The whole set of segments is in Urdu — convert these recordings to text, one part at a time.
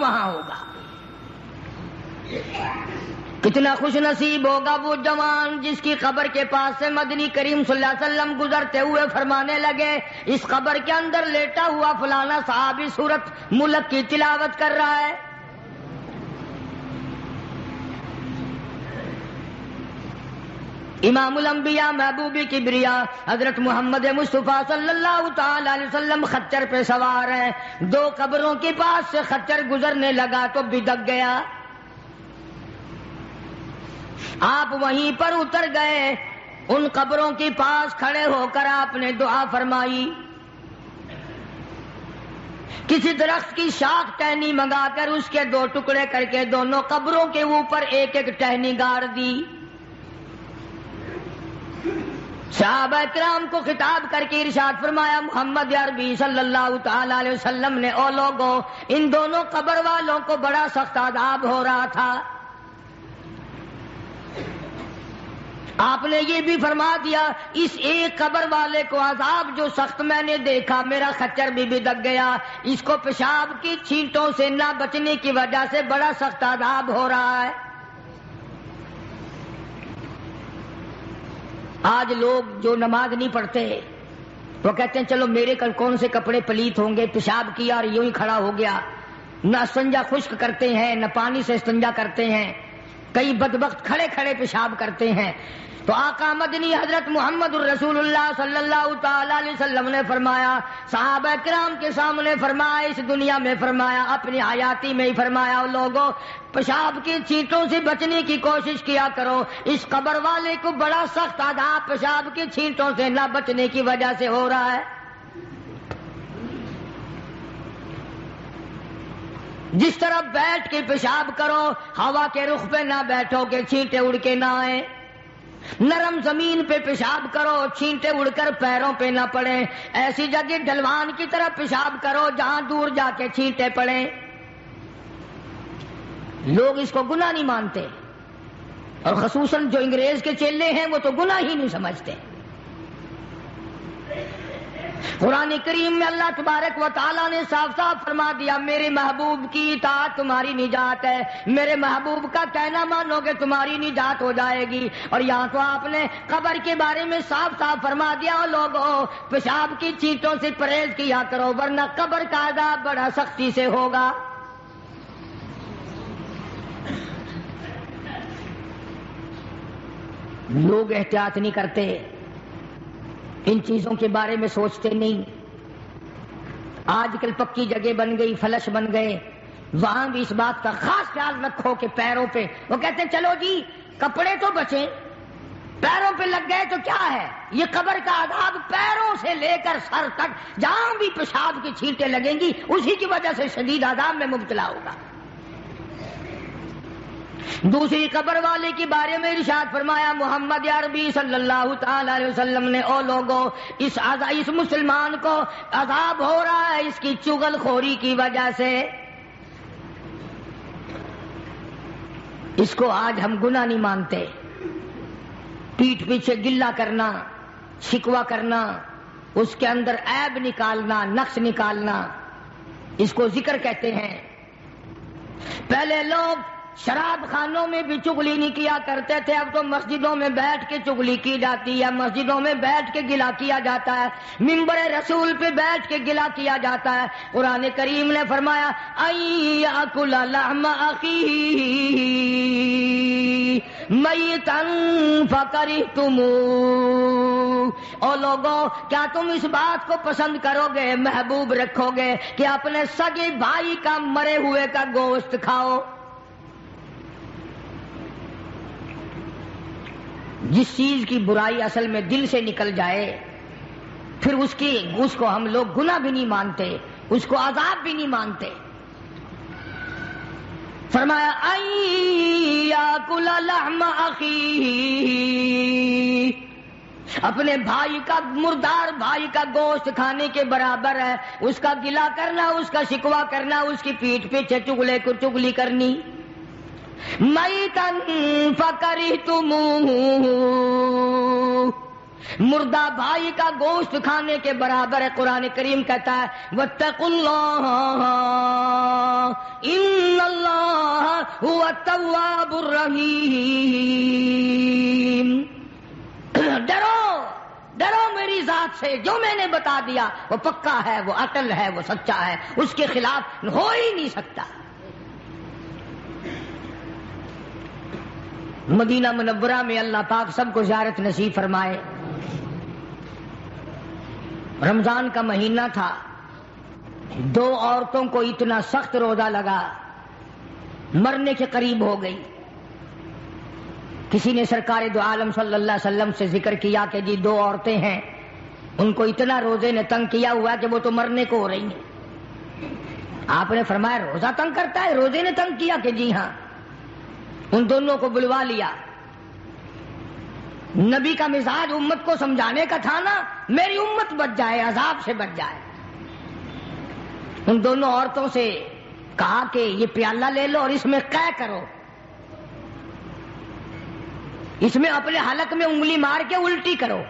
وہاں ہوگا۔ کتنا خوش نصیب ہوگا وہ جوان جس کی قبر کے پاس سے مدنی کریم صلی اللہ علیہ وسلم گزرتے ہوئے فرمانے لگے اس قبر کے اندر لیٹا ہوا فلانا صحابی سورت ملک کی تلاوت کر رہا ہے۔ امام الانبیاء محبوب کبریا حضرت محمد مصطفیٰ صلی اللہ تعالی علیہ وسلم خچر پہ سوار ہیں، دو قبروں کے پاس سے خچر گزرنے لگا تو بدک گیا۔ آپ وہیں پر اتر گئے، ان قبروں کے پاس کھڑے ہو کر آپ نے دعا فرمائی، کسی درخت کی شاخ ٹہنی منگا کر اس کے دو ٹکڑے کر کے دونوں قبروں کے اوپر ایک ایک ٹہنی گاڑ دی۔ صحابہ کرام کو خطاب کر کے ارشاد فرمایا محمد عربی صلی اللہ تعالی علیہ وسلم نے او لوگوں ان دونوں قبر والوں کو بڑا سخت عذاب ہو رہا تھا، آپ نے یہ بھی فرما دیا اس ایک قبر والے کو عذاب جو سخت میں نے دیکھا، میرا خچر بھی بدک گیا، اس کو پیشاب کی چھینٹوں سے نہ بچنے کی وجہ سے بڑا سخت عذاب ہو رہا ہے۔ آج لوگ جو نماز نہیں پڑھتے وہ کہتے ہیں چلو میرے کل کون سے کپڑے پلیت ہوں گے، پیشاب کیا اور یوں ہی کھڑا ہو گیا، نہ استنجا خشک کرتے ہیں نہ پانی سے استنجا کرتے ہیں، کئی بدبخت کھڑے کھڑے پیشاب کرتے ہیں۔ تو آقا مدنی حضرت محمد الرسول اللہ صلی اللہ تعالی علیہ وسلم نے فرمایا، صحابہ کرام کے سامنے فرمایا، اس دنیا میں فرمایا، اپنی حیاتی میں ہی فرمایا، لوگوں پیشاب کی چھینٹوں سے بچنے کی کوشش کیا کرو، اس قبر والے کو بڑا سخت عذاب پیشاب کی چھینٹوں سے نہ بچنے کی وجہ سے ہو رہا ہے۔ جس طرح بیٹھ کے پیشاب کرو، ہوا کے رخ پہ نہ بیٹھو کہ چھینٹے اڑ کے نہ آئیں، نرم زمین پہ پیشاب کرو چھینٹے اڑ کر پیروں پہ نہ پڑیں، ایسی جگہ ڈھلوان کی طرح پیشاب کرو جہاں دور جا کے چھینٹے پڑیں۔ لوگ اس کو گناہ نہیں مانتے، اور خصوصاً جو انگریز کے چیلے ہیں وہ تو گناہ ہی نہیں سمجھتے۔ قرآن کریم میں اللہ تبارک و تعالیٰ نے صاف صاف فرما دیا میرے محبوب کی اطاعت تمہاری نجات ہے، میرے محبوب کا کہنا مانو گے تمہاری نجات ہو جائے گی۔ اور یہاں تو آپ نے قبر کے بارے میں صاف صاف فرما دیا لوگوں پیشاب کی چیٹوں سے پرہیز کیا کرو ورنہ قبر کا عذاب بڑا سختی سے ہوگا۔ لوگ احتیاط نہیں کرتے، ان چیزوں کے بارے میں سوچتے نہیں۔ آج کل پکی جگہ بن گئی، فلش بن گئے، وہاں بھی اس بات کا خاص خیال رکھو کہ پیروں پہ، وہ کہتے ہیں چلو جی کپڑے تو بچیں، پیروں پہ لگ گئے تو کیا ہے، یہ قبر کا عذاب پیروں سے لے کر سر تک جہاں بھی پیشاب کی چھینٹیں لگیں گی اسی کی وجہ سے شدید عذاب میں مبتلا ہوگا۔ دوسری قبر والے کے بارے میں ارشاد فرمایا محمد عربی صلی اللہ تعالی علیہ وسلم نے او لوگوں اس مسلمان کو عذاب ہو رہا ہے اس کی چغل خوری کی وجہ سے۔ اس کو آج ہم گناہ نہیں مانتے، پیٹھ پیچھے گلہ کرنا، شکوہ کرنا، اس کے اندر عیب نکالنا، نقص نکالنا، اس کو ذکر کہتے ہیں۔ پہلے لوگ شراب خانوں میں بھی چغلی نہیں کیا کرتے تھے، اب تو مسجدوں میں بیٹھ کے چغلی کی جاتی ہے، مسجدوں میں بیٹھ کے گلہ کیا جاتا ہے، منبر رسول پہ بیٹھ کے گلہ کیا جاتا ہے۔ قرآن کریم نے فرمایا ایاکل لحم اخیہ میتا فکرہتموہ، او لوگوں کیا تم اس بات کو پسند کرو گے، محبوب رکھو گے کہ اپنے سگے بھائی کا مرے ہوئے کا گوشت کھاؤ؟ جس چیز کی برائی اصل میں دل سے نکل جائے پھر اس کو ہم لوگ گناہ بھی نہیں مانتے، اس کو عذاب بھی نہیں مانتے۔ فرمایا ایاکل لحم اخیہ، اپنے بھائی کا مردار بھائی کا گوشت کھانے کے برابر ہے، اس کا گلہ کرنا، اس کا شکوہ کرنا، اس کی پیٹھ پیچھے چغلی کرنی۔ میتن فکرہتموہ، مردہ بھائی کا گوشت کھانے کے برابر ہے۔ قرآن کریم کہتا ہے واتقوا اللہ ان اللہ هو التواب الرحیم، ڈرو میری ذات سے، جو میں نے بتا دیا وہ پکا ہے، وہ اٹل ہے، وہ سچا ہے، اس کے خلاف ہو ہی نہیں سکتا۔ مدینہ منورہ میں اللہ پاک سب کو زیارت نصیب فرمائے۔ رمضان کا مہینہ تھا، 2 عورتوں کو اتنا سخت روزہ لگا، مرنے کے قریب ہو گئی۔ کسی نے سرکار دو عالم صلی اللہ علیہ وسلم سے ذکر کیا کہ جی 2 عورتیں ہیں، ان کو اتنا روزے نے تنگ کیا ہوا کہ وہ تو مرنے کو ہو رہی ہیں۔ آپ نے فرمایا روزہ تنگ کرتا ہے؟ روزے نے تنگ کیا کہ جی ہاں۔ ان دونوں کو بلوا لیا۔ نبی کا مزاج امت کو سمجھانے کا تھا نا، میری امت بچ جائے، عذاب سے بچ جائے۔ ان دونوں عورتوں سے کہا کہ یہ پیالہ لے لو اور اس میں قے کرو، اس میں اپنے حلق میں انگلی مار کے الٹی کرو۔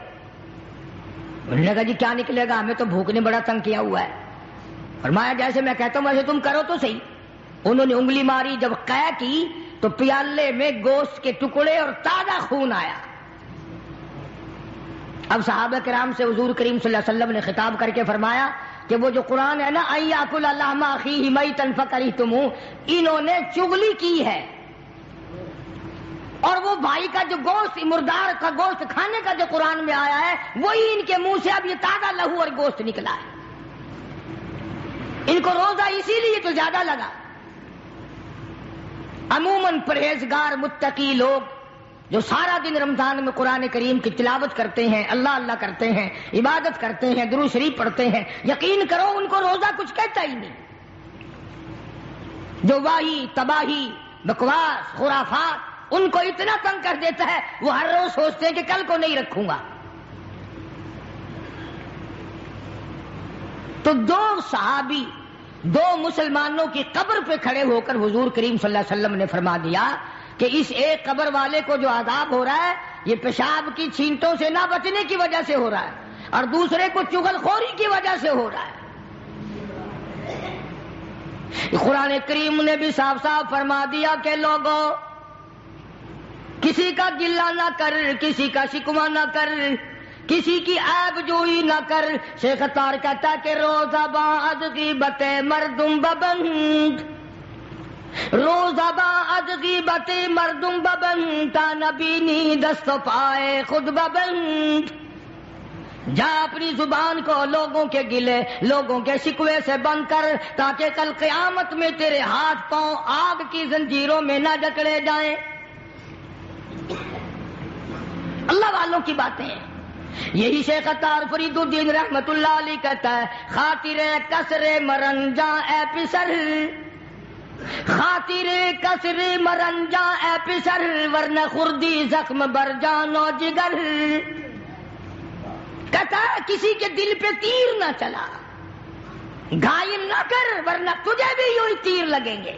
انہوں نے کہا جی کیا نکلے گا، ہمیں تو بھوک نے بڑا تنگ کیا ہوا ہے۔ فرمایا جیسے میں کہتا ہوں ویسے تم کرو تو صحیح۔ انہوں نے انگلی ماری، جب قے کی تو پیالے میں گوشت کے ٹکڑے اور تازہ خون آیا۔ اب صحابہ کرام سے حضور کریم صلی اللہ علیہ وسلم نے خطاب کر کے فرمایا کہ وہ جو قرآن ہے نا ان یاکل لحم اخیہ میتا فکرہتموہ، انہوں نے چغلی کی ہے، اور وہ بھائی کا جو گوشت، مردار کا گوشت کھانے کا جو قرآن میں آیا ہے وہی ان کے منہ سے اب یہ تازہ لہو اور گوشت نکلا ہے۔ ان کو روزہ اسی لیے تو زیادہ لگا۔ عموماً پرہیزگار متقی لوگ جو سارا دن رمضان میں قرآن کریم کی تلاوت کرتے ہیں، اللہ اللہ کرتے ہیں، عبادت کرتے ہیں، درود شریف پڑھتے ہیں، یقین کرو ان کو روزہ کچھ کہتا ہی نہیں۔ جو واہی تباہی بکواس خرافات ان کو اتنا تنگ کر دیتا ہے، وہ ہر روز سوچتے ہیں کہ کل کو نہیں رکھوں گا۔ تو 2 صحابی 2 مسلمانوں کی قبر پہ کھڑے ہو کر حضور کریم صلی اللہ علیہ وسلم نے فرما دیا کہ اس ایک قبر والے کو جو عذاب ہو رہا ہے یہ پیشاب کی چھینٹوں سے نہ بچنے کی وجہ سے ہو رہا ہے، اور دوسرے کو چغل خوری کی وجہ سے ہو رہا ہے۔ قرآن کریم نے بھی صاف صاف فرما دیا کہ لوگوں کسی کا گلہ نہ کر، کسی کا شکوہ نہ کر، کسی کی عیب جوئی نہ کر۔ شیخ اتار کہتا ہے کہ روزہ بعد غیبت مردم ببند، روزہ بعد غیبت مردم ببند، تا نبینی دست و پائے خود ببند۔ جا اپنی زبان کو لوگوں کے گلے، لوگوں کے شکوے سے بند کر، تاکہ کل قیامت میں تیرے ہاتھ پاؤں آگ کی زنجیروں میں نہ جکڑے جائیں۔ اللہ والوں کی باتیں ہیں۔ یہی شیخ اتار فرید الدین رحمت اللہ علیہ کہتا ہے خاطر کسر مرنجاں اے پسر، خاطر کسر مرنجاں اے پسر، ورنہ خردی زخم بر جان و جگر۔ کہتا ہے کسی کے دل پہ تیر نہ چلا، گھائل نہ کر، ورنہ تجھے بھی یوں ہی تیر لگیں گے۔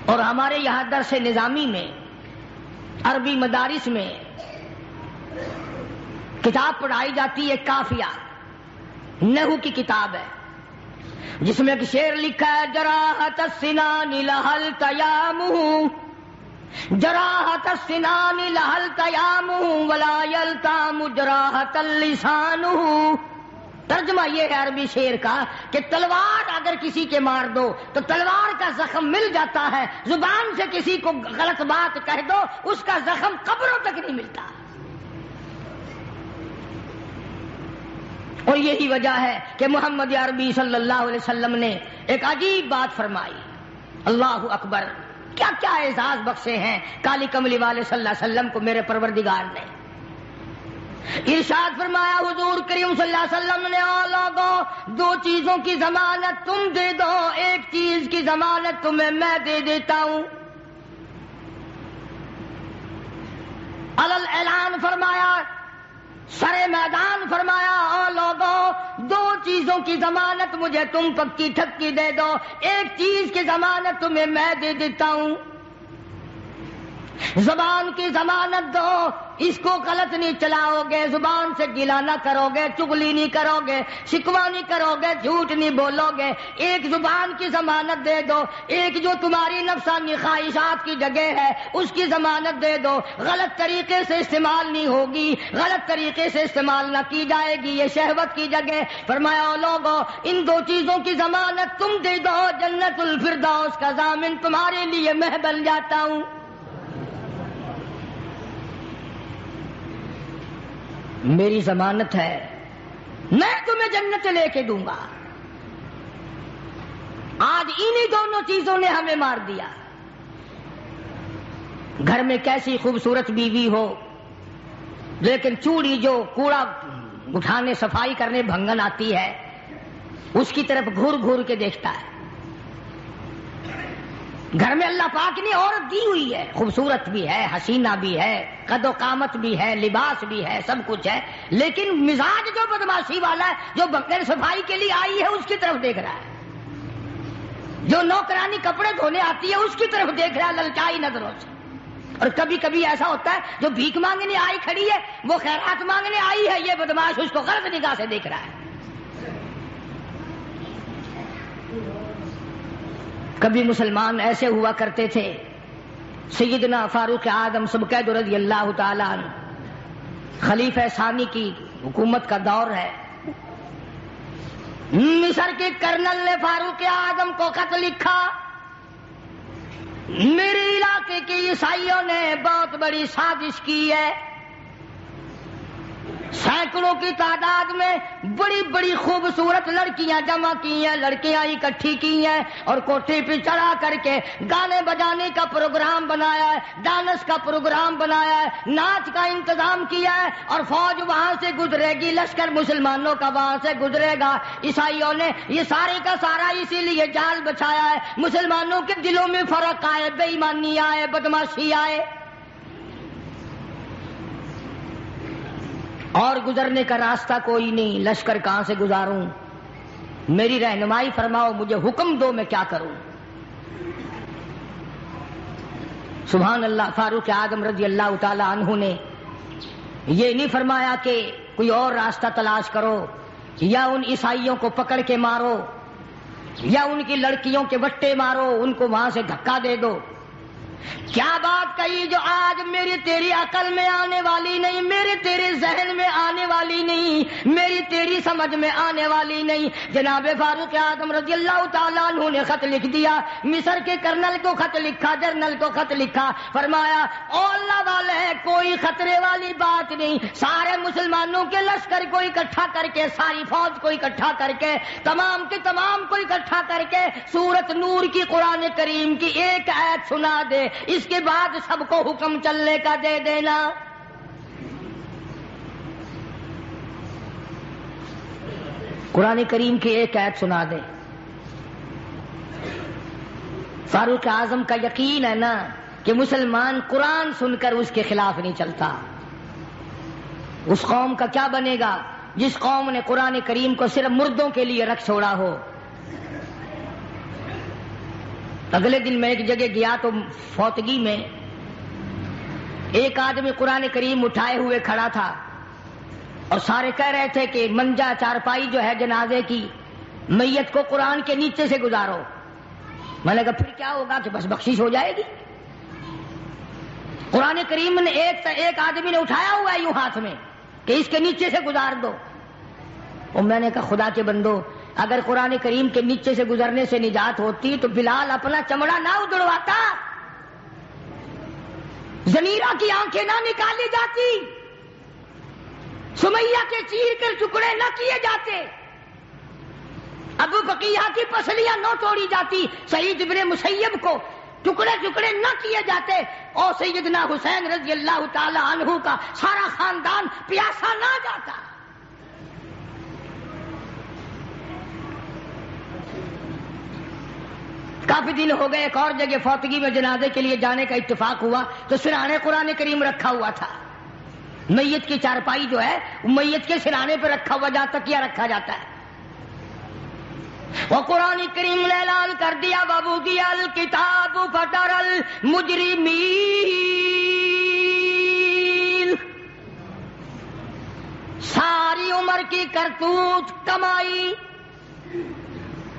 اور ہمارے یہاں درس نظامی میں، عربی مدارس میں کتاب پڑھائی جاتی ہے کافیہ، نحو کی کتاب ہے، جس میں ایک شعر لکھا ہے جراحت السنان لہل تیامہ، جراحت السنان لہل تیامہ ولا یلتام جراحت اللسانہ۔ ترجمہ یہ ہے عربی شعر کا کہ تلوار اگر کسی کے مار دو تو تلوار کا زخم مل جاتا ہے، زبان سے کسی کو غلط بات کہہ دو اس کا زخم قبروں تک نہیں ملتا۔ اور یہی وجہ ہے کہ محمد عربی صلی اللہ علیہ وسلم نے ایک عجیب بات فرمائی، اللہ اکبر، کیا کیا اعزاز بخشے ہیں کالی کملی والے صلی اللہ علیہ وسلم کو میرے پروردگار نے۔ ارشاد فرمایا حضور کریم صلی اللہ علیہ وسلم نے لوگوں 2 چیزوں کی ضمانت تم دے دو، ایک چیز کی ضمانت تمہیں میں دے دیتا ہوں۔ علل اعلان فرمایا، سر میدان فرمایا لوگوں 2 چیزوں کی ضمانت مجھے تم پکی ٹھکی دے دو، ایک چیز کی ضمانت تمہیں میں دے دیتا ہوں۔ زبان کی ضمانت دو، اس کو غلط نہیں چلاؤ گے، زبان سے گلا نہ کرو گے، چغلی نہیں کرو گے، شکوہ نہیں کرو گے، جھوٹ نہیں بولو گے، ایک زبان کی ضمانت دے دو، ایک جو تمہاری نفسانی خواہشات کی جگہ ہے اس کی ضمانت دے دو، غلط طریقے سے استعمال نہیں ہوگی، غلط طریقے سے استعمال نہ کی جائے گی، یہ شہوت کی جگہ۔ فرمایا او لوگو ان دو چیزوں کی ضمانت تم دے دو، جنت الفردوس کا ضامن تمہارے لیے میں بن جاتا ہوں۔ میری ضمانت ہے، میں تمہیں جنت لے کے دوں گا۔ آج انہی دونوں چیزوں نے ہمیں مار دیا۔ گھر میں کیسی خوبصورت بیوی ہو لیکن چوڑی جو کوڑا اٹھانے صفائی کرنے بھنگن آتی ہے اس کی طرف گھور گھور کے دیکھتا ہے۔ گھر میں اللہ پاک نے عورت دی ہوئی ہے، خوبصورت بھی ہے، حسینہ بھی ہے، قد و قامت بھی ہے، لباس بھی ہے، سب کچھ ہے، لیکن مزاج جو بدماشی والا ہے، جو بغیر صفائی کے لیے آئی ہے اس کی طرف دیکھ رہا ہے، جو نوکرانی کپڑے دھونے آتی ہے اس کی طرف دیکھ رہا ہے للچائی نظروں سے۔ اور کبھی کبھی ایسا ہوتا ہے جو بھیک مانگنے آئی کھڑی ہے وہ خیرات مانگنے آئی ہے، یہ بدماش اس کو غلط نگاہ سے دیکھ رہا ہے۔ کبھی مسلمان ایسے ہوا کرتے تھے۔ سیدنا فاروق اعظم سبکید رضی اللہ تعالی عنہ، خلیفہ ثانی کی حکومت کا دور ہے، مصر کے کرنل نے فاروق اعظم کو خط لکھا، میرے علاقے کے عیسائیوں نے بہت بڑی سازش کی ہے، سینکڑوں کی تعداد میں بڑی بڑی خوبصورت لڑکیاں جمع کی ہیں، لڑکیاں اکٹھی کی ہیں اور کوٹھی پہ چڑھا کر کے گانے بجانے کا پروگرام بنایا ہے، ڈانس کا پروگرام بنایا ہے، ناچ کا انتظام کیا ہے، اور فوج وہاں سے گزرے گی، لشکر مسلمانوں کا وہاں سے گزرے گا۔ عیسائیوں نے یہ سارے کا سارا اسی لیے جال بچایا ہے، مسلمانوں کے دلوں میں فرق آئے، بے ایمانی آئے، بدماشی آئے، اور گزرنے کا راستہ کوئی نہیں، لشکر کہاں سے گزاروں، میری رہنمائی فرماؤ، مجھے حکم دو میں کیا کروں۔ سبحان اللہ، فاروق اعظم رضی اللہ تعالی عنہ نے یہ نہیں فرمایا کہ کوئی اور راستہ تلاش کرو، یا ان عیسائیوں کو پکڑ کے مارو، یا ان کی لڑکیوں کے وٹے مارو، ان کو وہاں سے دھکا دے دو۔ کیا بات کہی جو آج میری تیری عقل میں آنے والی نہیں، میرے تیرے ذہن میں آنے والی نہیں، میری تیری سمجھ میں آنے والی نہیں۔ جناب فاروق اعظم رضی اللہ تعالیٰ عنہ نے خط لکھ دیا، مصر کے کرنل کو خط لکھا، جنرل کو خط لکھا، فرمایا او اللہ والے کوئی خطرے والی بات نہیں، سارے مسلمانوں کے لشکر کو اکٹھا کر کے، ساری فوج کو اکٹھا کر کے، تمام کے تمام کو اکٹھا کر کے سورت نور کی قرآن کریم کی ایک آیت سنا دے، اس کے بعد سب کو حکم چلنے کا دے دینا۔ قرآن کریم کی ایک آیت سنا دے۔ فاروق اعظم کا یقین ہے نا کہ مسلمان قرآن سن کر اس کے خلاف نہیں چلتا۔ اس قوم کا کیا بنے گا جس قوم نے قرآن کریم کو صرف مردوں کے لیے رکھ چھوڑا ہو۔ اگلے دن میں ایک جگہ گیا تو فوتگی میں ایک آدمی قرآن کریم اٹھائے ہوئے کھڑا تھا اور سارے کہہ رہے تھے کہ منجا چارپائی جو ہے جنازے کی، میت کو قرآن کے نیچے سے گزارو۔ میں نے کہا پھر کیا ہوگا کہ بس بخشش ہو جائے گی؟ قرآن کریم نے ایک آدمی نے اٹھایا ہوا ہے یوں ہاتھ میں کہ اس کے نیچے سے گزار دو۔ اور میں نے کہا خدا کے بندو، اگر قرآن کریم کے نیچے سے گزرنے سے نجات ہوتی تو بلال اپنا چمڑا نہ اڑواتا، زنیرہ کی آنکھیں نہ نکالی جاتی، سمیہ کے چیر کر ٹکڑے نہ کیے جاتے، ابو بقیہ کی پسلیاں نہ توڑی جاتی، سعید ابن مسیب کو ٹکڑے ٹکڑے نہ کیے جاتے، اور سیدنا حسین رضی اللہ تعالی عنہ کا سارا خاندان پیاسا نہ جاتا۔ کافی دن ہو گئے، ایک اور جگہ فوتگی میں جنازے کے لیے جانے کا اتفاق ہوا تو سرہانے قرآن کریم رکھا ہوا تھا۔ میت کی چارپائی جو ہے میت کے سرہانے پہ رکھا ہوا جہاں تکیہ رکھا جاتا ہے۔ وہ قرآن کریم نے اعلان کر دیا وَوُضِعَ الْكِتَابُ فَتَرَى الْمُجْرِمِينَ، ساری عمر کی کرتوت کمائی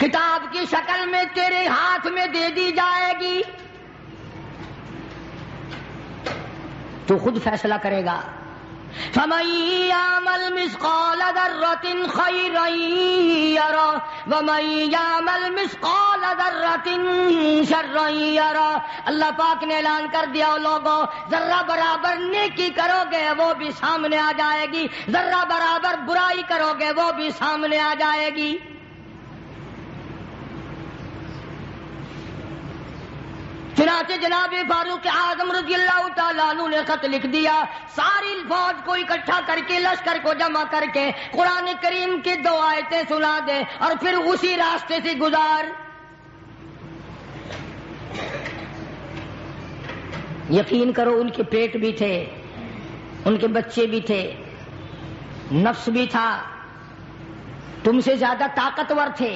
کتاب کی شکل میں تیرے ہاتھ میں دے دی جائے گی، تو خود فیصلہ کرے گا۔ فَمَن يَعْمَلْ مِثْقَالَ ذَرَّةٍ خَيْرًا يَرَهُ وَمَن يَعْمَلْ مِثْقَالَ ذَرَّةٍ شَرًّا يَرَهُ۔ اللہ پاک نے اعلان کر دیا لوگوں، ذرہ برابر نیکی کرو گے وہ بھی سامنے آ جائے گی، ذرہ برابر برائی کرو گے وہ بھی سامنے آ جائے گی۔ چنانچہ جناب فاروق اعظم رضی اللہ تعالیٰ عنہ نے خط لکھ دیا، ساری فوج کو اکٹھا کر کے، لشکر کو جمع کر کے قرآن کریم کی 2 آیتیں سنا دے اور پھر اسی راستے سے گزار۔ یقین کرو ان کے پیٹ بھی تھے، ان کے بچے بھی تھے، نفس بھی تھا، تم سے زیادہ طاقتور تھے،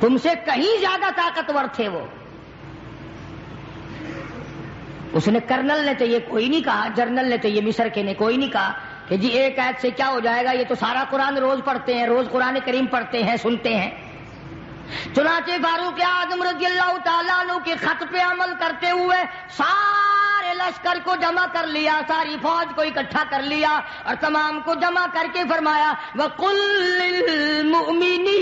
تم سے کہیں زیادہ طاقتور تھے وہ۔ اس نے کرنل نے تو یہ کوئی نہیں کہا، جرنل نے تو یہ مصر کے نے کوئی نہیں کہا کہ جی ایک آیت سے کیا ہو جائے گا، یہ تو سارا قرآن روز پڑھتے ہیں، روز قرآن کریم پڑھتے ہیں، سنتے ہیں۔ چنانچہ فاروق اعظم رضی اللہ تعالیٰ عنہ کے خط پہ عمل کرتے ہوئے سارے لشکر کو جمع کر لیا، ساری فوج کو اکٹھا کر لیا اور تمام کو جمع کر کے فرمایا وَقُلْ لِلْمُؤْمِنِينَ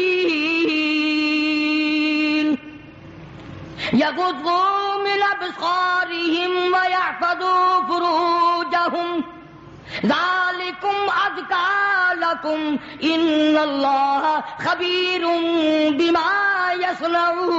يَغُضُّوا مِنْ أَبْصَارِهِمْ وَيَحْفَظُوا فُرُوجَهُمْ ذَلِكُمْ أَزْكَىٰ لَكُمْ إِنَّ اللَّهَ خَبِيرٌ بِمَا يَصْنَعُونَ۔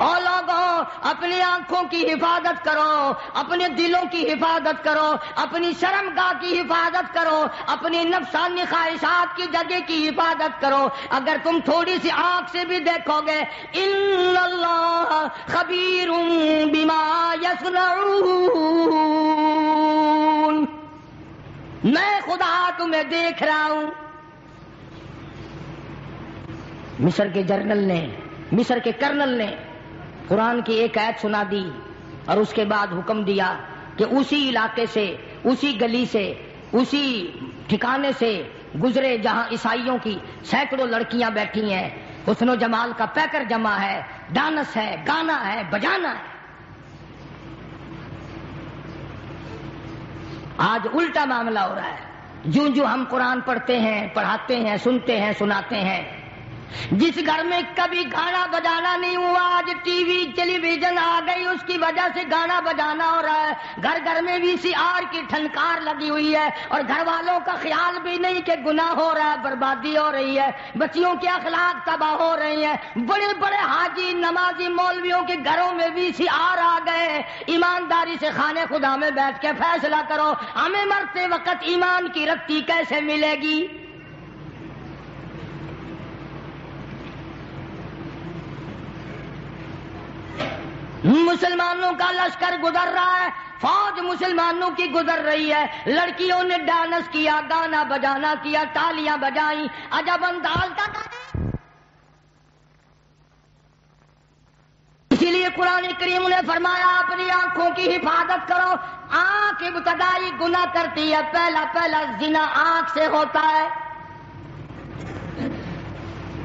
اور لوگوں، اپنی آنکھوں کی حفاظت کرو، اپنے دلوں کی حفاظت کرو، اپنی شرمگاہ کی حفاظت کرو، اپنی نفسانی خواہشات کی جگہ کی حفاظت کرو۔ اگر تم تھوڑی سی آنکھ سے بھی دیکھو گے، ان اللہ خبیر بما یصنعون، میں خدا تمہیں دیکھ رہا ہوں۔ مصر کے جرنل نے، مصر کے کرنل نے قرآن کی ایک آیت سنا دی اور اس کے بعد حکم دیا کہ اسی علاقے سے، اسی گلی سے، اسی ٹھکانے سے گزرے جہاں عیسائیوں کی سینکڑوں لڑکیاں بیٹھی ہیں، حسن و جمال کا پیکر جمع ہے، ڈانس ہے، گانا ہے، بجانا ہے۔ آج الٹا معاملہ ہو رہا ہے، جو ہم قرآن پڑھتے ہیں، پڑھاتے ہیں، سنتے ہیں، سناتے ہیں، جس گھر میں کبھی گانا بجانا نہیں ہوا، آج ٹی وی ٹیلی ویژن آ گئی، اس کی وجہ سے گانا بجانا ہو رہا ہے۔ گھر گھر میں VCR کی ٹھنکار لگی ہوئی ہے اور گھر والوں کا خیال بھی نہیں کہ گناہ ہو رہا ہے، بربادی ہو رہی ہے، بچیوں کے اخلاق تباہ ہو رہی ہیں۔ بڑے بڑے حاجی نمازی مولویوں کے گھروں میں VCR آ گئے۔ ایمانداری سے خانے خدا میں بیٹھ کے فیصلہ کرو، ہمیں مرتے وقت ایمان کی رتی کیسے ملے گی؟ مسلمانوں کا لشکر گزر رہا ہے، فوج مسلمانوں کی گزر رہی ہے، لڑکیوں نے ڈانس کیا، گانا بجانا کیا، تالیاں بجائیں، عجب انداز کا گانا۔ اسی لیے قرآن کریم نے فرمایا اپنی آنکھوں کی حفاظت کرو۔ آنکھ ابتدائی گناہ کرتی ہے، پہلا زنا آنکھ سے ہوتا ہے۔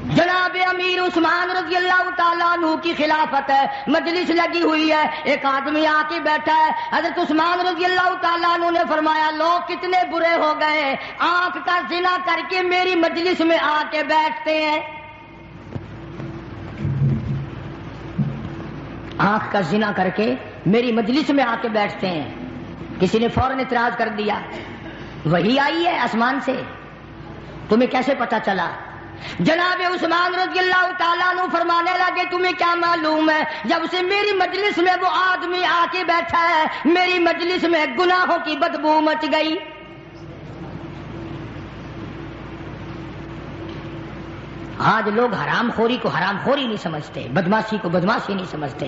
جناب امیر عثمان رضی اللہ تعالیٰ عنہ کی خلافت ہے، مجلس لگی ہوئی ہے، ایک آدمی آ کے بیٹھا ہے، حضرت عثمان رضی اللہ تعالیٰ عنہ نے فرمایا لوگ کتنے برے ہو گئے، آنکھ کا زنا کر کے میری مجلس میں آ کے بیٹھتے ہیں۔ آنکھ کا زنا کر کے میری مجلس میں آ کے بیٹھتے ہیں۔ کسی نے فوراً اعتراض کر دیا، وہی آئی ہے آسمان سے، تمہیں کیسے پتا چلا؟ جناب عثمان رضی اللہ تعالیٰ عنہ فرمانے لگے تمہیں کیا معلوم ہے، جب سے میری مجلس میں وہ آدمی آ کے بیٹھا ہے، میری مجلس میں گناہوں کی بدبو مچ گئی۔ آج لوگ حرام خوری کو حرام خوری نہیں سمجھتے، بدماشی کو بدماشی نہیں سمجھتے۔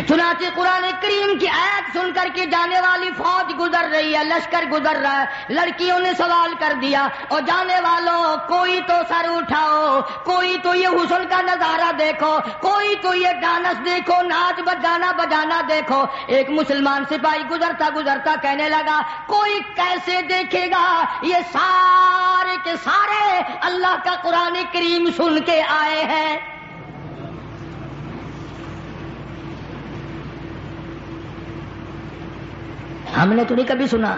چنانچہ قرآن کریم کی آیت سن کر کے جانے والی فوج گزر رہی ہے، لشکر گزر رہا ہے، لڑکیوں نے سوال کر دیا اور جانے والوں کوئی تو سر اٹھاؤ، کوئی تو یہ حسن کا نظارہ دیکھو، کوئی تو یہ ڈانس دیکھو، ناچ بجانا دیکھو۔ ایک مسلمان سپاہی گزرتا گزرتا کہنے لگا کوئی کیسے دیکھے گا، یہ سارے کے سارے اللہ کا قرآن کریم سن کے آئے ہیں۔ ہم نے تو نہیں کبھی سنا۔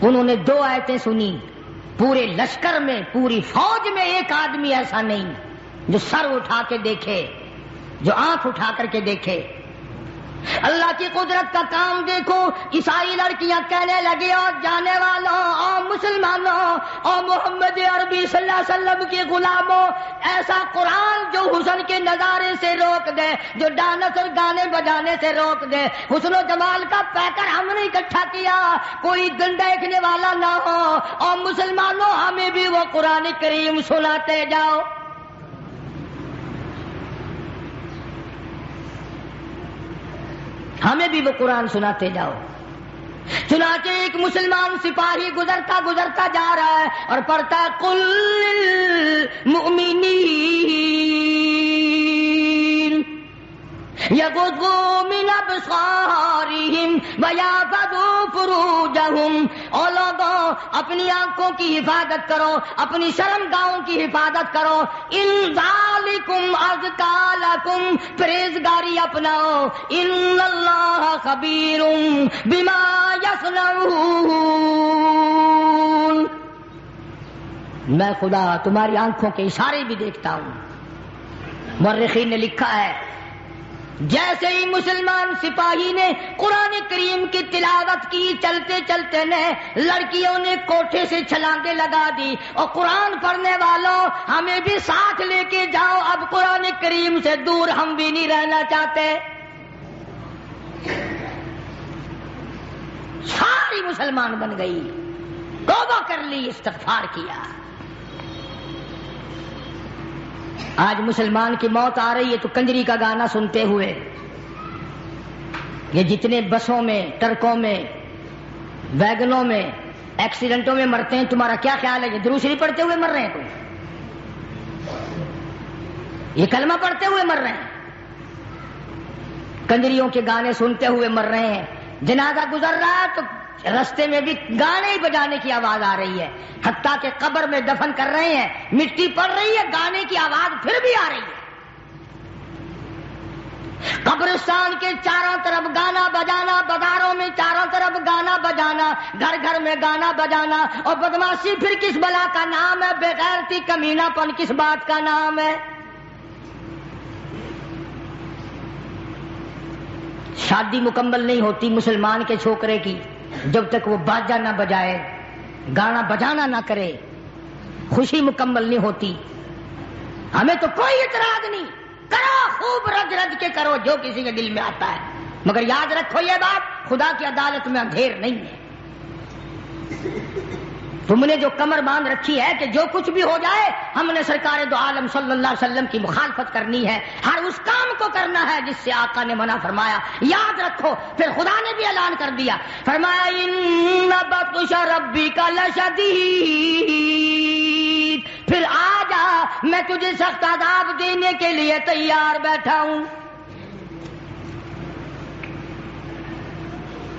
انہوں نے 2 آیتیں سنی، پورے لشکر میں پوری فوج میں ایک آدمی ایسا نہیں جو سر اٹھا کے دیکھے، جو آنکھ اٹھا کر کے دیکھے۔ اللہ کی قدرت کا کام دیکھو، عیسائی لڑکیاں کہنے لگی اور جانے والوں اور مسلمانوں اور محمد عربی صلی اللہ علیہ وسلم کے غلاموں، ایسا قرآن جو حسن کے نظارے سے روک دے، جو ڈانس اور گانے بجانے سے روک دے، حسن و جمال کا پیکر ہم نے اکٹھا کیا، کوئی دن دیکھنے والا نہ ہو، اور مسلمانوں ہمیں بھی وہ قرآن کریم سناتے جاؤ۔ ہمیں بھی وہ قرآن سناتے جاؤ۔ چنانچہ ایک مسلمان سپاہی گزرتا گزرتا جا رہا ہے اور پڑھتا قل للمؤمنین یغضوا من ابصارہم ویحفظوا فروجہم، اور لوگوں اپنی آنکھوں کی حفاظت کرو، اپنی شرمگاہوں کی حفاظت کرو، ان ذالکم ازکی لکم، پرہیزگاری اپناؤ، ان اللہ خبیر بما یصنعون، میں خدا تمہاری آنکھوں کے اشارے بھی دیکھتا ہوں۔ مورخین نے لکھا ہے جیسے ہی مسلمان سپاہی نے قرآن کریم کی تلاوت کی، چلتے چلتے نے لڑکیوں نے کوٹھے سے چھلانگیں لگا دی، اور قرآن پڑھنے والوں ہمیں بھی ساتھ لے کے جاؤ، اب قرآن کریم سے دور ہم بھی نہیں رہنا چاہتے۔ ساری مسلمان بن گئی، توبہ کر لی، استغفار کیا۔ آج مسلمان کی موت آ رہی ہے تو کنجری کا گانا سنتے ہوئے، یہ جتنے بسوں میں، ٹرکوں میں، ویگنوں میں ایکسیڈنٹوں میں مرتے ہیں، تمہارا کیا خیال ہے؟ یہ درود شریف پڑھتے ہوئے مر رہے ہیں؟ کوئی یہ کلمہ پڑھتے ہوئے مر رہے ہیں؟ کنجریوں کے گانے سنتے ہوئے مر رہے ہیں۔ جنازہ گزر رہا ہے تو رستے میں بھی گانے ہی بجانے کی آواز آ رہی ہے، حتیٰ کہ قبر میں دفن کر رہے ہیں، مٹی پڑ رہی ہے، گانے کی آواز پھر بھی آ رہی ہے۔ قبرستان کے چاروں طرف گانا بجانا، بازاروں میں چاروں طرف گانا بجانا، گھر گھر میں گانا بجانا، اور بدماشی پھر کس بلا کا نام ہے؟ بے غیرتی، کمینہ پن کس بات کا نام ہے؟ شادی مکمل نہیں ہوتی مسلمان کے چھوکرے کی جب تک وہ باجا نہ بجائے، گانا بجانا نہ کرے، خوشی مکمل نہیں ہوتی۔ ہمیں تو کوئی اعتراض نہیں، کرو، خوب رج رج کے کرو جو کسی کے دل میں آتا ہے، مگر یاد رکھو یہ بات، خدا کی عدالت میں اندھیر نہیں ہے۔ تم نے جو کمر باندھ رکھی ہے کہ جو کچھ بھی ہو جائے ہم نے سرکار دو عالم صلی اللہ علیہ وسلم کی مخالفت کرنی ہے، ہر اس کام کو کرنا ہے جس سے آقا نے منع فرمایا، یاد رکھو۔ پھر خدا نے بھی اعلان کر دیا، فرمایا ان بطش ربک لشدید، پھر آ جا، میں تجھے سخت عذاب دینے کے لیے تیار بیٹھا ہوں۔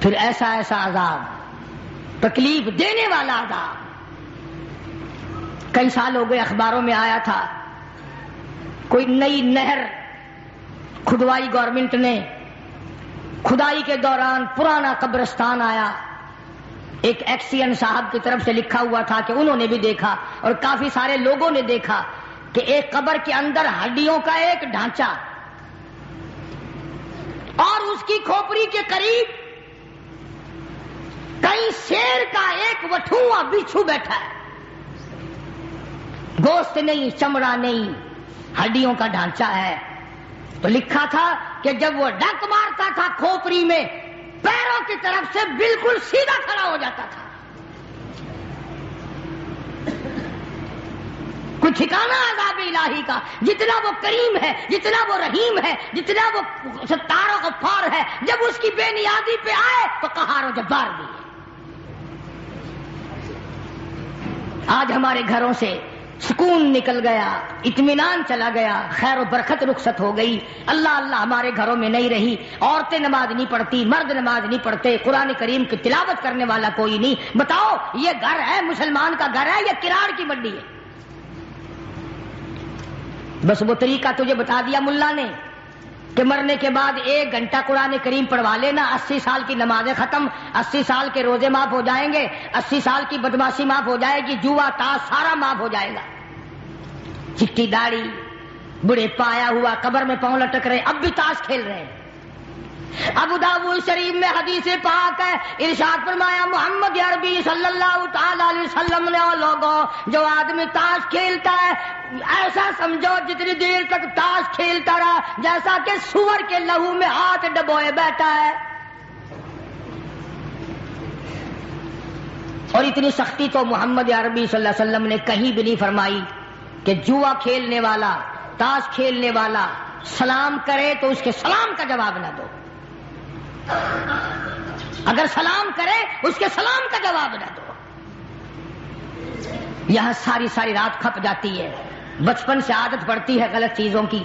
پھر ایسا ایسا عذاب، تکلیف دینے والا عذاب۔ کئی سال ہو گئے اخباروں میں آیا تھا، کوئی نئی نہر کھدوائی گورنمنٹ نے، کھدائی کے دوران پرانا قبرستان آیا، ایک ایکسین صاحب کی طرف سے لکھا ہوا تھا کہ انہوں نے بھی دیکھا اور کافی سارے لوگوں نے دیکھا کہ ایک قبر کے اندر ہڈیوں کا ایک ڈھانچہ اور اس کی کھوپڑی کے قریب کئی شیر کا ایک وٹھوا بچھو بیٹھا ہے، گوشت نہیں، چمڑا نہیں، ہڈیوں کا ڈھانچہ ہے۔ تو لکھا تھا کہ جب وہ ڈنک مارتا تھا کھوپڑی میں، پیروں کی طرف سے بالکل سیدھا کھڑا ہو جاتا تھا۔ کوئی ٹھکانہ عذاب الہی کا. جتنا وہ کریم ہے، جتنا وہ رحیم ہے، جتنا وہ ستار و غفار ہے، جب اس کی بے نیازی پہ آئے تو قہار و جبار بھی ہے. آج ہمارے گھروں سے سکون نکل گیا، اطمینان چلا گیا، خیر و برکت رخصت ہو گئی. اللہ اللہ ہمارے گھروں میں نہیں رہی. عورتیں نماز نہیں پڑھتی، مرد نماز نہیں پڑھتے، قرآن کریم کی تلاوت کرنے والا کوئی نہیں. بتاؤ یہ گھر ہے مسلمان کا گھر ہے یا کراڑ کی منڈی ہے؟ بس وہ طریقہ تجھے بتا دیا ملا نے کہ مرنے کے بعد 1 گھنٹہ قرآن کریم پڑھوا لینا، 80 سال کی نمازیں ختم، 80 سال کے روزے معاف ہو جائیں گے، 80 سال کی بدماشی معاف ہو جائے گی، جوا تاش سارا معاف ہو جائے گا. چٹی داڑھی، بڑھے پایا ہوا، قبر میں پاؤں لٹک رہے، اب بھی تاش کھیل رہے ہیں. ابو داؤد شریف میں حدیث پاک ہے، ارشاد فرمایا محمد عربی صلی اللہ تعالی علیہ وسلم نے، لوگوں جو آدمی تاش کھیلتا ہے ایسا سمجھو جتنی دیر تک تاش کھیلتا رہا جیسا کہ سور کے لہو میں ہاتھ ڈبوئے بیٹھا ہے. اور اتنی سختی تو محمد عربی صلی اللہ علیہ وسلم نے کہیں بھی نہیں فرمائی کہ جوا کھیلنے والا، تاش کھیلنے والا سلام کرے تو اس کے سلام کا جواب نہ دو. اگر سلام کرے اس کے سلام کا جواب نہ دو. یہاں ساری رات کھپ جاتی ہے. بچپن سے عادت پڑتی ہے غلط چیزوں کی،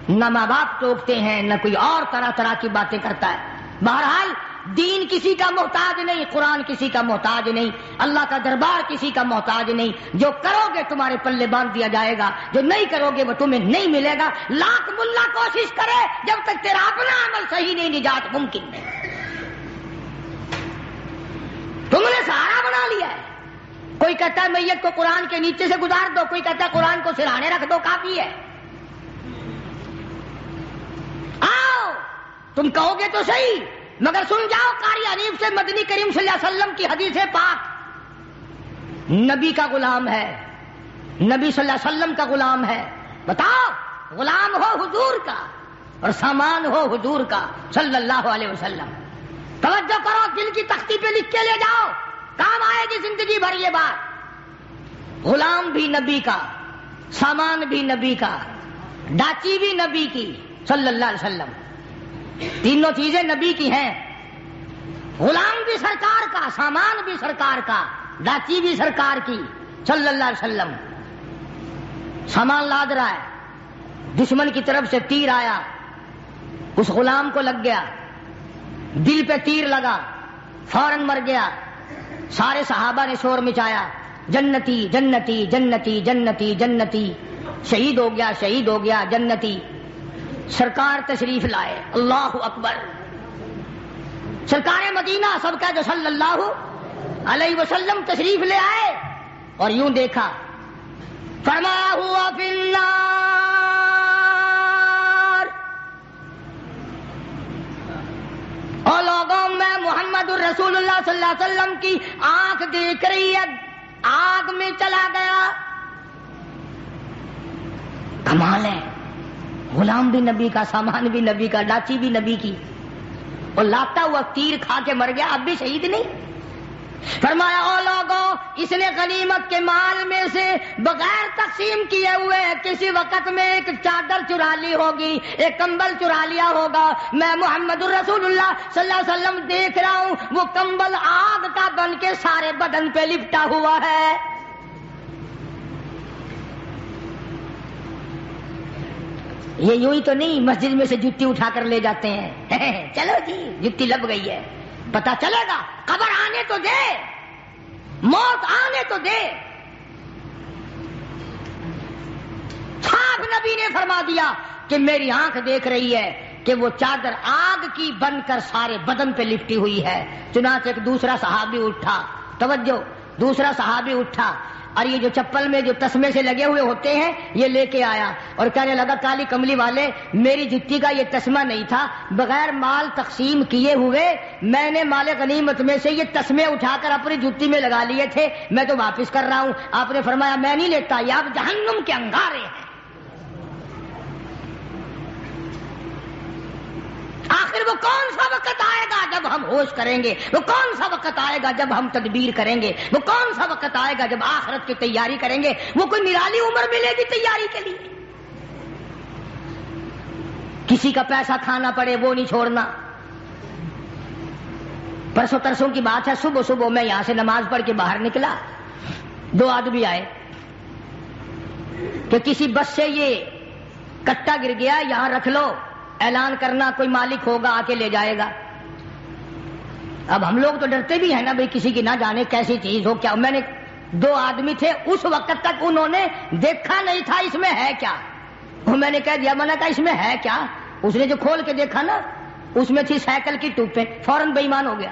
نہ ماں باپ ٹوکتے ہیں، نہ کوئی اور طرح کی باتیں کرتا ہے. بہرحال دین کسی کا محتاج نہیں، قرآن کسی کا محتاج نہیں، اللہ کا دربار کسی کا محتاج نہیں. جو کرو گے تمہارے پلے باندھ دیا جائے گا، جو نہیں کرو گے وہ تمہیں نہیں ملے گا. لاکھ ملا کوشش کرے جب تک تیرا اپنا عمل صحیح نہیں، نجات ممکن نہیں. تم نے سہارا بنا لیا ہے. کوئی کہتا ہے میت کو قرآن کے نیچے سے گزار دو، کوئی کہتا ہے قرآن کو سرہانے رکھ دو کافی ہے. آؤ تم کہو گے تو صحیح، مگر سن جاؤ قاری حنیف سے مدنی کریم صلی اللہ علیہ وسلم کی حدیث پاک. نبی کا غلام ہے، نبی صلی اللہ علیہ وسلم کا غلام ہے. بتاؤ غلام ہو حضور کا اور سامان ہو حضور کا صلی اللہ علیہ وسلم. توجہ کرو، دل کی تختی پہ لکھ کے لے جاؤ، کام آئے گی زندگی بھر یہ بات. غلام بھی نبی کا، سامان بھی نبی کا، ڈاچی بھی نبی کی صلی اللہ علیہ وسلم. تینوں چیزیں نبی کی ہیں. غلام بھی سرکار کا، سامان بھی سرکار کا، ڈاچی بھی سرکار کی صلی اللہ علیہ وسلم. سامان لاد رہا ہے، دشمن کی طرف سے تیر آیا، اس غلام کو لگ گیا، دل پہ تیر لگا، فوراً مر گیا. سارے صحابہ نے شور مچایا، جنتی جنتی جنتی جنتی جنتی، شہید ہو گیا شہید ہو گیا جنتی. سرکار تشریف لائے، اللہ اکبر. سرکار مدینہ سب کا جو صلی اللہ علیہ وسلم تشریف لے آئے اور یوں دیکھا، فرمایا ہوا فی النار. اور لوگوں میں محمد الرسول اللہ صلی اللہ علیہ وسلم کی آنکھ دیکھ رہی ہے، آگ میں چلا گیا. کمال ہے، غلام بھی نبی کا، سامان بھی نبی کا، ڈاچی بھی نبی کی، اور لاتا ہوا تیر کھا کے مر گیا، اب بھی شہید نہیں. فرمایا او لوگوں، اس نے غنیمت کے مال میں سے بغیر تقسیم کیے ہوئے کسی وقت میں ایک چادر چرا لی ہوگی، ایک کمبل چرا لیا ہوگا. میں محمد الرسول اللہ صلی اللہ علیہ وسلم دیکھ رہا ہوں، وہ کمبل آگ کا بن کے سارے بدن پہ لپٹا ہوا ہے. یہ یوں ہی تو نہیں مسجد میں سے جتی اٹھا کر لے جاتے ہیں، چلو جی جتی لگ گئی ہے، پتا چلے گا. قبر آنے تو دے، موت آنے تو دے. صاحب نبی نے فرما دیا کہ میری آنکھ دیکھ رہی ہے کہ وہ چادر آگ کی بن کر سارے بدن پہ لپٹی ہوئی ہے. چنانچہ ایک دوسرا صحابی اٹھا، توجہ، دوسرا صحابی اٹھا اور یہ جو چپل میں جو تسمے سے لگے ہوئے ہوتے ہیں یہ لے کے آیا اور کہنے لگا کالی کملی والے، میری جتی کا یہ تسمہ نہیں تھا، بغیر مال تقسیم کیے ہوئے میں نے مال غنیمت میں سے یہ تسمے اٹھا کر اپنی جتی میں لگا لیے تھے، میں تو واپس کر رہا ہوں. آپ نے فرمایا میں نہیں لیتا، یہ آپ جہنم کے انگارے ہیں. آخر وہ کون سا وقت آئے گا جب ہم ہوش کریں گے، وہ کون سا وقت آئے گا جب ہم تدبیر کریں گے، وہ کون سا وقت آئے گا جب آخرت کی تیاری کریں گے. وہ کوئی نرالی عمر ملے گی تیاری کے لیے. کسی کا پیسہ کھانا پڑے وہ نہیں چھوڑنا. پرسوں ترسوں کی بات ہے، صبح صبح میں یہاں سے نماز پڑھ کے باہر نکلا، 2 آدمی آئے کہ کسی بس سے یہ کٹا گر گیا، یہاں رکھ لو، اعلان کرنا، کوئی مالک ہوگا آ کے لے جائے گا. اب ہم لوگ تو ڈرتے بھی ہیں نا بھئی کسی کی نہ جانے کیسی چیز ہو کیا. میں نے 2 آدمی تھے، اس وقت تک انہوں نے دیکھا نہیں تھا اس میں ہے کیا. میں نے کہہ دیا، میں نے کہا اس میں ہے کیا. اس نے جو کھول کے دیکھا نا اس میں تھی سائیکل کی ٹوپیں. فوراً بے ایمان ہو گیا،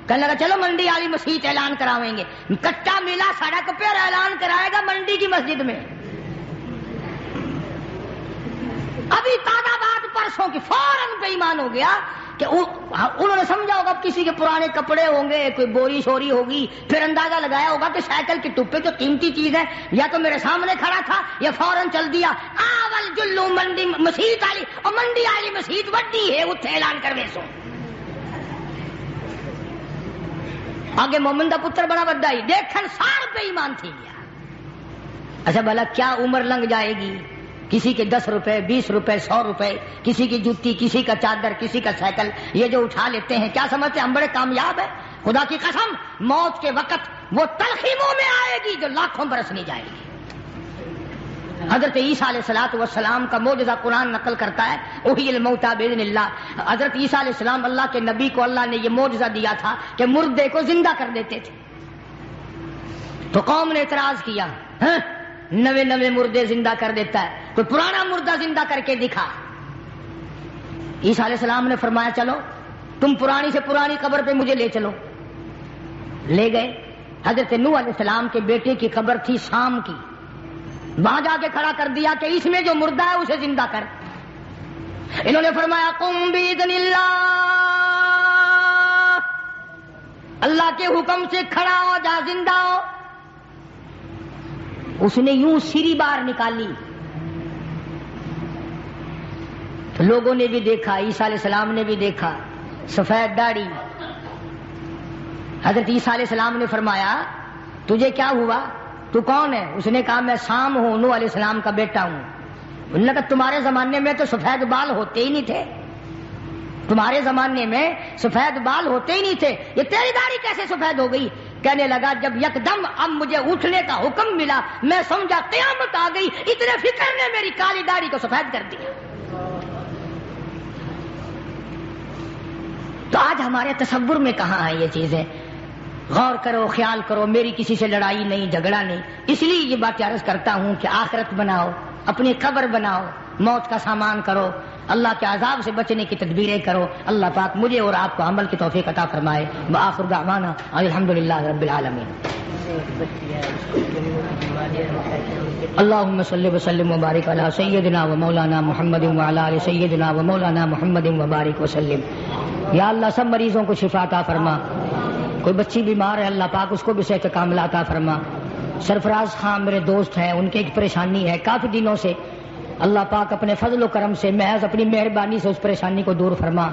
کہنے لگا چلو منڈی والی مسجد اعلان کراویں گے. کٹا ملا سڑک پہ اور اعلان کرائے گا منڈی کی مسجد میں. ابھی تازہ بات پرسوں کی. فوراً بے ایمان ہو گیا کہ انہوں نے سمجھا ہوگا کسی کے پرانے کپڑے ہوں گے، کوئی بوری شوری ہوگی، پھر اندازہ لگایا ہوگا کہ سائیکل کی ٹوپے جو قیمتی چیز ہے یا تو میرے سامنے کھڑا تھا یا فوراً چل دیا. آول جلو منڈی مسیت والی، اور منڈی والی مسیت وڈی ہے، اتنے اعلان کروے سو. آگے مومن دا پتر بڑا بڑا ہی دیکھن سار بے ایمان تھی گیا. اچھا بھلا کیا عمر لنگ جائے گی، کسی کے 10 روپے 20 روپے 100 روپے، کسی کی جوتی، کسی کا چادر، کسی کا سائیکل، یہ جو اٹھا لیتے ہیں کیا سمجھتے ہیں ہم بڑے کامیاب ہیں. خدا کی قسم موت کے وقت وہ تلخی منہ میں آئے گی جو لاکھوں برس نہیں جائے گی. حضرت عیسیٰ علیہ الصلوۃ والسلام کا معجزہ قرآن نقل کرتا ہے، احیی الموتیٰ باذن اللہ. حضرت عیسیٰ علیہ السلام اللہ کے نبی کو اللہ نے یہ معجزہ دیا تھا کہ مردے کو زندہ کر دیتے تھے. تو قوم نے اعتراض کیا، نوے مردے زندہ کر دیتا ہے، کوئی پرانا مردہ زندہ کر کے دکھا. عیسیٰ علیہ السلام نے فرمایا چلو تم پرانی سے پرانی قبر پہ مجھے لے چلو. لے گئے. حضرت نوح علیہ السلام کے بیٹے کی قبر تھی شام کی، وہاں جا کے کھڑا کر دیا کہ اس میں جو مردہ ہے اسے زندہ کر. انہوں نے فرمایا قم باذن اللہ، اللہ کے حکم سے کھڑا ہو جا، زندہ ہو. اس نے یوں سری باہر نکالی تو لوگوں نے بھی دیکھا، عیسیٰ علیہ السلام نے بھی دیکھا، سفید داڑھی. حضرت عیسیٰ علیہ السلام نے فرمایا تجھے کیا ہوا، تو کون ہے؟ اس نے کہا میں سام ہوں، نوح علیہ السلام کا بیٹا ہوں. انہوں نے کہا تمہارے زمانے میں تو سفید بال ہوتے ہی نہیں تھے، تمہارے زمانے میں سفید بال ہوتے ہی نہیں تھے، یہ تیری داڑھی کیسے سفید ہو گئی؟ کہنے لگا جب یکدم اب مجھے اٹھنے کا حکم ملا میں سمجھا قیامت آ گئی، اتنے فکر نے میری کالی داڑھی کو سفید کر دیا. تو آج ہمارے تصور میں کہاں ہے یہ چیزیں؟ غور کرو، خیال کرو. میری کسی سے لڑائی نہیں، جھگڑا نہیں. اس لیے یہ بات عرض کرتا ہوں کہ آخرت بناؤ، اپنی قبر بناؤ، موت کا سامان کرو، اللہ کے عذاب سے بچنے کی تدبیریں کرو. اللہ پاک مجھے اور آپ کو عمل کی توفیق عطا فرمائے. وآخر دعوانا الحمدللہ رب العالمین. اللهم صل وسلم وبارك على سيدنا ومولانا محمد وعلى آل سيدنا ومولانا محمد وبارك وسلم. یا اللہ سب مریضوں کو شفا عطا فرما. کوئی بچی بیمار ہے اللہ پاک اس کو بھی صحت کاملہ عطا فرما. سرفراز خان میرے دوست ہیں، ان کی ایک پریشانی ہے کافی دنوں سے، اللہ پاک اپنے فضل و کرم سے محض اپنی مہربانی سے اس پریشانی کو دور فرما.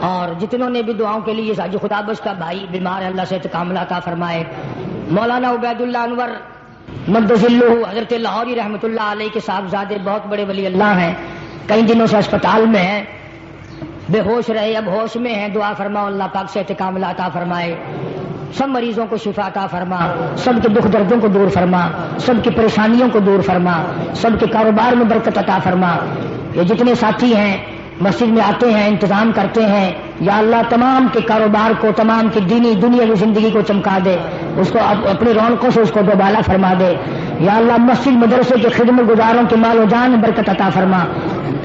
اور جتنوں نے بھی دعاؤں کے لیے جو خدا بخش کا بھائی بیمار ہے اللہ صحت کاملہ عطا فرمائے. مولانا عبید اللہ انور مدذلہ حضرت لاہوری رحمۃ اللہ علیہ کے صاحبزادے بہت بڑے ولی اللہ ہیں، کئی دنوں سے اسپتال میں ہیں، بے ہوش رہے اب ہوش میں ہیں. دعا فرماؤ اللہ پاک صحت کاملہ عطا فرمائے. سب مریضوں کو شفا عطا فرما، سب کے دکھ دردوں کو دور فرما، سب کی پریشانیوں کو دور فرما، سب کے کاروبار میں برکت عطا فرما. یہ جتنے ساتھی ہیں مسجد میں آتے ہیں انتظام کرتے ہیں، یا اللہ تمام کے کاروبار کو، تمام کی دینی دنیاوی زندگی کو چمکا دے، اس کو اپنی رونقوں سے اس کو دوبالا فرما دے. یا اللہ مسجد مدرسے کے خدمت گزاروں کے مال و جان میں برکت عطا فرما،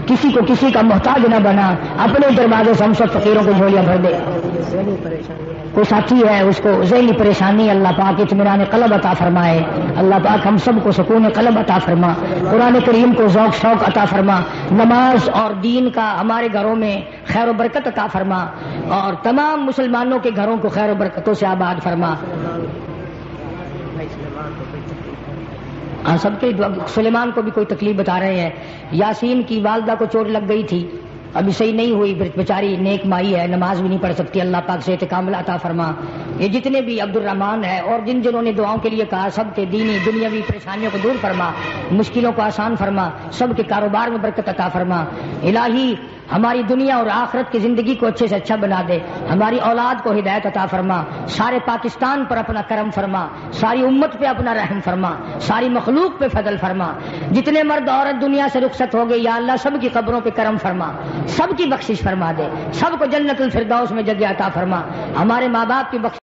کسی کو کسی کا محتاج نہ بنا، اپنے دروازے سے ہم سب فقیروں کو جھولیاں بھر دے. کوئی ساتھی ہے اس کو ذہنی پریشانی، اللہ پاک اطمینان قلب عطا فرمائے. اللہ پاک ہم سب کو سکون قلب عطا فرما، قرآن کریم کو ذوق شوق عطا فرما، نماز اور دین کا ہمارے گھروں میں خیر و برکت عطا فرما، اور تمام مسلمانوں کے گھروں کو خیر و برکتوں سے آباد فرما. سب کے سلیمان کو بھی کوئی تکلیف بتا رہے ہیں. یاسین کی والدہ کو چوٹ لگ گئی تھی، ابھی صحیح نہیں ہوئی، بیچاری نیک مائی ہے، نماز بھی نہیں پڑھ سکتی، اللہ پاک سے کامل عطا فرما۔ یہ جتنے بھی عبد الرحمان ہے اور جنہوں نے دعاؤں کے لیے کہا، سب کے دینی دنیاوی پریشانیوں کو دور فرما، مشکلوں کو آسان فرما، سب کے کاروبار میں برکت عطا فرما۔ الہی ہماری دنیا اور آخرت کی زندگی کو اچھے سے اچھا بنا دے، ہماری اولاد کو ہدایت عطا فرما، سارے پاکستان پر اپنا کرم فرما، ساری امت پہ اپنا رحم فرما، ساری مخلوق پہ فضل فرما۔ جتنے مرد عورت دنیا سے رخصت ہو گئے یا اللہ سب کی قبروں پہ کرم فرما، سب کی بخشش فرما دے، سب کو جنت الفردوس میں جگہ عطا فرما، ہمارے ماں باپ کی بخش